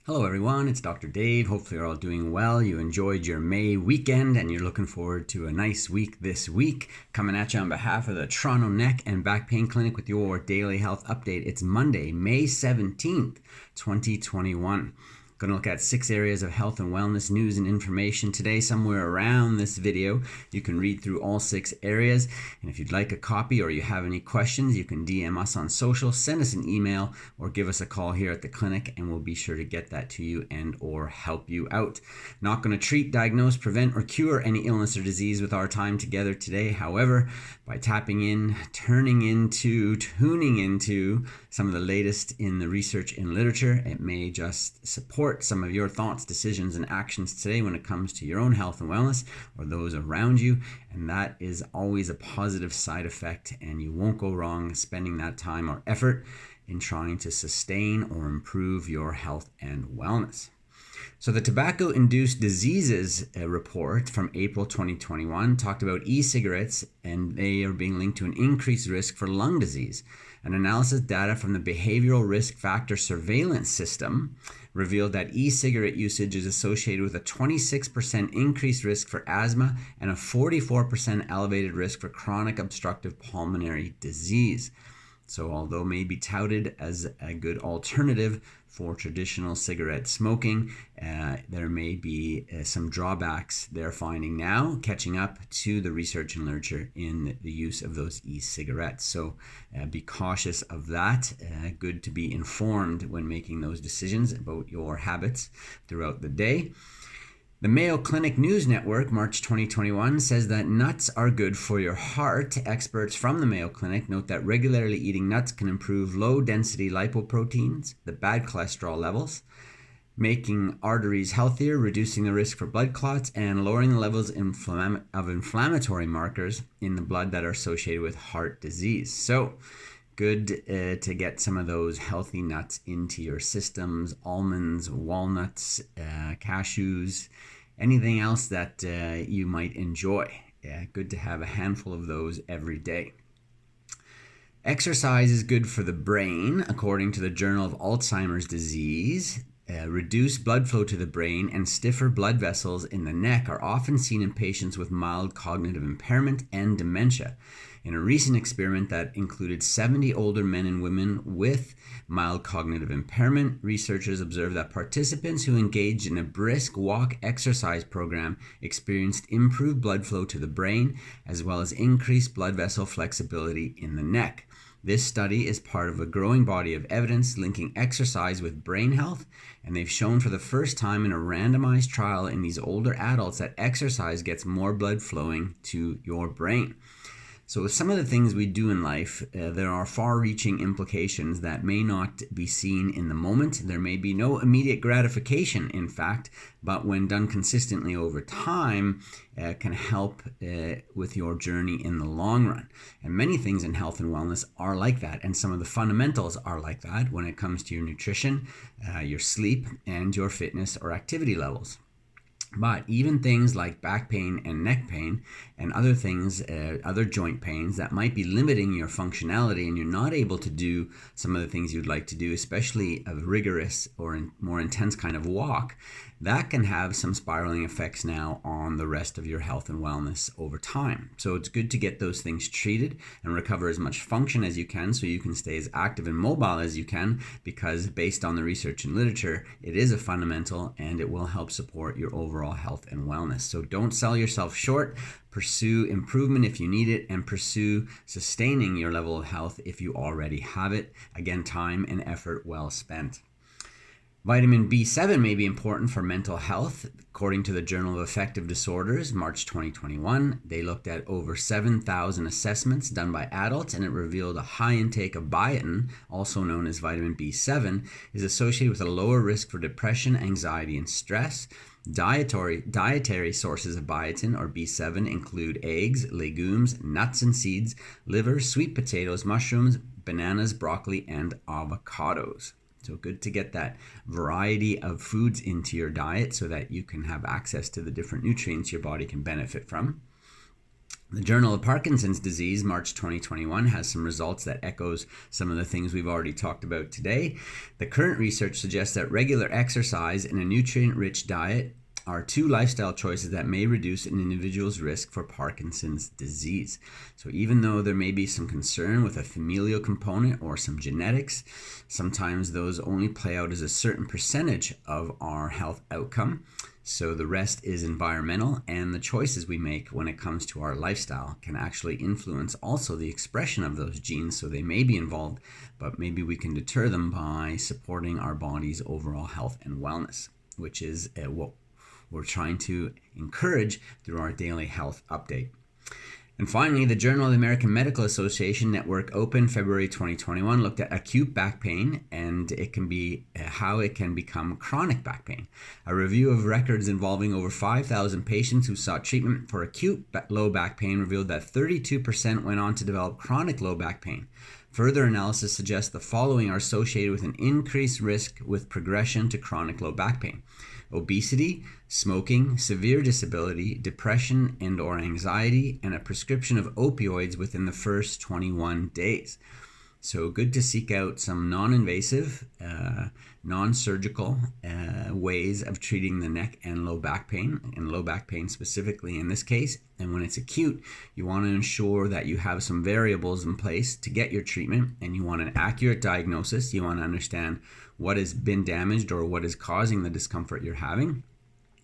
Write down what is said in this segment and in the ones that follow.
Hello everyone, it's Dr. Dave. Hopefully you're all doing well. You enjoyed your May weekend and you're looking forward to a nice week this week. Coming at you on behalf of the Toronto Neck and Back Pain Clinic with your daily health update. It's Monday, May 17th, 2021. Going to look at 6 areas of health and wellness news and information today. Somewhere around this video, you can read through all 6 areas. And if you'd like a copy or you have any questions, you can DM us on social, send us an email, or give us a call here at the clinic, and we'll be sure to get that to you and or help you out. Not going to treat, diagnose, prevent, or cure any illness or disease with our time together today. However, by tapping in, tuning into some of the latest in the research and literature, it may just support some of your thoughts, decisions, and actions today when it comes to your own health and wellness or those around you. And that is always a positive side effect, and you won't go wrong spending that time or effort in trying to sustain or improve your health and wellness. So the tobacco-induced diseases report from April 2021 talked about e-cigarettes, and they are being linked to an increased risk for lung disease. An analysis data from the Behavioral Risk Factor Surveillance System revealed that e-cigarette usage is associated with a 26% increased risk for asthma and a 44% elevated risk for chronic obstructive pulmonary disease. So although may be touted as a good alternative for traditional cigarette smoking, there may be some drawbacks they're finding now, catching up to the research and literature in the use of those e-cigarettes. So be cautious of that. Good to be informed when making those decisions about your habits throughout the day. The Mayo Clinic News Network, March 2021, says that nuts are good for your heart. Experts from the Mayo Clinic note that regularly eating nuts can improve low-density lipoproteins, the bad cholesterol levels, making arteries healthier, reducing the risk for blood clots, and lowering the levels of inflammatory markers in the blood that are associated with heart disease. So, good to get some of those healthy nuts into your systems: almonds, walnuts, cashews, anything else that you might enjoy. Good to have a handful of those every day. Exercise is good for the brain, according to the Journal of Alzheimer's Disease. Reduced blood flow to the brain and stiffer blood vessels in the neck are often seen in patients with mild cognitive impairment and dementia. In a recent experiment that included 70 older men and women with mild cognitive impairment, researchers observed that participants who engaged in a brisk walk exercise program experienced improved blood flow to the brain, as well as increased blood vessel flexibility in the neck. This study is part of a growing body of evidence linking exercise with brain health, and they've shown for the first time in a randomized trial in these older adults that exercise gets more blood flowing to your brain. So with some of the things we do in life, there are far-reaching implications that may not be seen in the moment. There may be no immediate gratification, in fact, but when done consistently over time, can help with your journey in the long run. And many things in health and wellness are like that, and some of the fundamentals are like that when it comes to your nutrition, your sleep, and your fitness or activity levels. But even things like back pain and neck pain and other things, other joint pains that might be limiting your functionality and you're not able to do some of the things you'd like to do, especially a rigorous or more intense kind of walk, that can have some spiraling effects now on the rest of your health and wellness over time. So it's good to get those things treated and recover as much function as you can so you can stay as active and mobile as you can, because based on the research and literature, it is a fundamental and it will help support your overall health and wellness. So don't sell yourself short. Pursue improvement if you need it, and pursue sustaining your level of health if you already have it. Again, time and effort well spent. Vitamin B7 may be important for mental health. According to the Journal of Affective Disorders, March 2021, they looked at over 7,000 assessments done by adults, and it revealed a high intake of biotin, also known as vitamin B7, is associated with a lower risk for depression, anxiety, and stress. Dietary sources of biotin, or B7, include eggs, legumes, nuts and seeds, liver, sweet potatoes, mushrooms, bananas, broccoli, and avocados. So good to get that variety of foods into your diet so that you can have access to the different nutrients your body can benefit from. The Journal of Parkinson's Disease, March 2021, has some results that echoes some of the things we've already talked about today. The current research suggests that regular exercise and a nutrient-rich diet are two lifestyle choices that may reduce an individual's risk for Parkinson's disease. So even though there may be some concern with a familial component or some genetics, sometimes those only play out as a certain percentage of our health outcome. So the rest is environmental, and the choices we make when it comes to our lifestyle can actually influence also the expression of those genes. So they may be involved, but maybe we can deter them by supporting our body's overall health and wellness, which is what we're trying to encourage through our daily health update. And finally, the Journal of the American Medical Association Network Open, February 2021, looked at acute back pain and how it can become chronic back pain. A review of records involving over 5,000 patients who sought treatment for acute low back pain revealed that 32% went on to develop chronic low back pain. Further analysis suggests the following are associated with an increased risk with progression to chronic low back pain: obesity, smoking, severe disability, depression and/or anxiety, and a prescription of opioids within the first 21 days. So good to seek out some non-invasive, non-surgical ways of treating the neck and low back pain specifically in this case. And when it's acute, you want to ensure that you have some variables in place to get your treatment, and you want an accurate diagnosis. You want to understand what has been damaged or what is causing the discomfort you're having,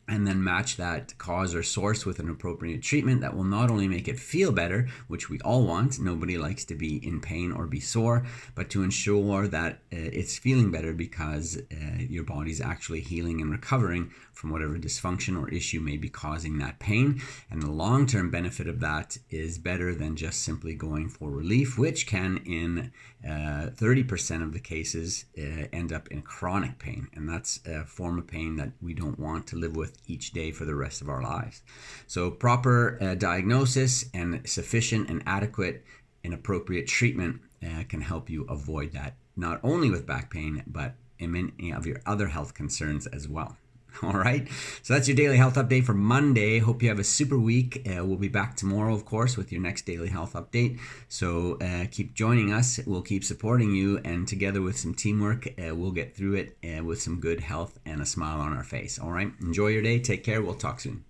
and then match that cause or source with an appropriate treatment that will not only make it feel better, which we all want, nobody likes to be in pain or be sore, but to ensure that it's feeling better because your body's actually healing and recovering from whatever dysfunction or issue may be causing that pain. And the long-term benefit of that is better than just simply going for relief, which can, in 30% of the cases, end up in chronic pain. And that's a form of pain that we don't want to live with each day for the rest of our lives. So proper diagnosis and sufficient and adequate and appropriate treatment can help you avoid that, not only with back pain, but in many of your other health concerns as well. All right, so that's your daily health update for Monday. Hope you have a super week. We'll be back tomorrow, of course, with your next daily health update. So keep joining us. We'll keep supporting you, and together with some teamwork, we'll get through it with some good health and a smile on our face. All right, enjoy your day. Take care. We'll talk soon.